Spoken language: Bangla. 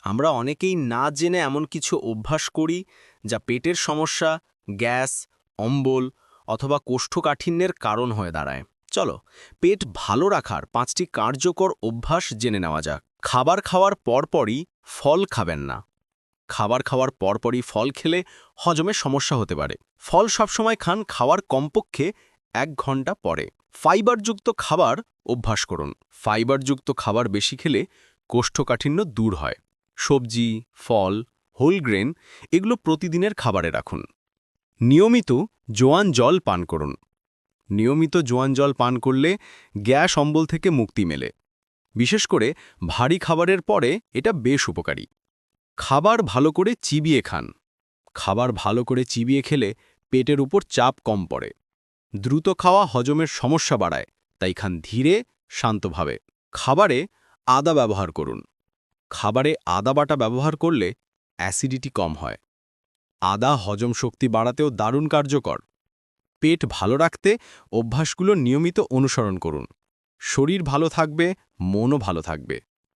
আমরা অনেকেই না জেনে এমন কিছু অভ্যাস করি যা পেটের সমস্যা, গ্যাস, অম্বল অথবা কোষ্ঠকাঠিন্যের কারণ হয়ে দাঁড়ায়। চলো, পেট ভালো রাখার 5টি কার্যকর অভ্যাস জেনে নেওয়া যাক। খাবার খাওয়ার পরপরই ফল খাবেন না। খাবার খাওয়ার পরপরই ফল খেলে হজমে সমস্যা হতে পারে। ফল সবসময় খান খাওয়ার কমপক্ষে 1 ঘন্টা পরে। ফাইবারযুক্ত খাবার অভ্যাস করুন। ফাইবারযুক্ত খাবার বেশি খেলে কোষ্ঠকাঠিন্য দূর হয়। সবজি, ফল, হোল গ্রেন এগুলো প্রতিদিনের খাবারে রাখুন। নিয়মিত জোয়ান জল পান করুন। নিয়মিত জোয়ান জল পান করলে গ্যাস অম্বল থেকে মুক্তি মেলে। বিশেষ করে ভারী খাবারের পরে এটা বেশ উপকারী। খাবার ভালো করে চিবিয়ে খান। খাবার ভালো করে চিবিয়ে খেলে পেটের উপর চাপ কম পড়ে। দ্রুত খাওয়া হজমের সমস্যা বাড়ায়, তাই খান ধীরে, শান্তভাবে। খাবারে আদা ব্যবহার করুন। খাবারে আদা বাটা ব্যবহার করলে অ্যাসিডিটি কম হয়। আদা হজম শক্তি বাড়াতেও দারুণ কার্যকর। পেট ভালো রাখতে অভ্যাসগুলো নিয়মিত অনুসরণ করুন। শরীর ভালো থাকবে, মনও ভালো থাকবে।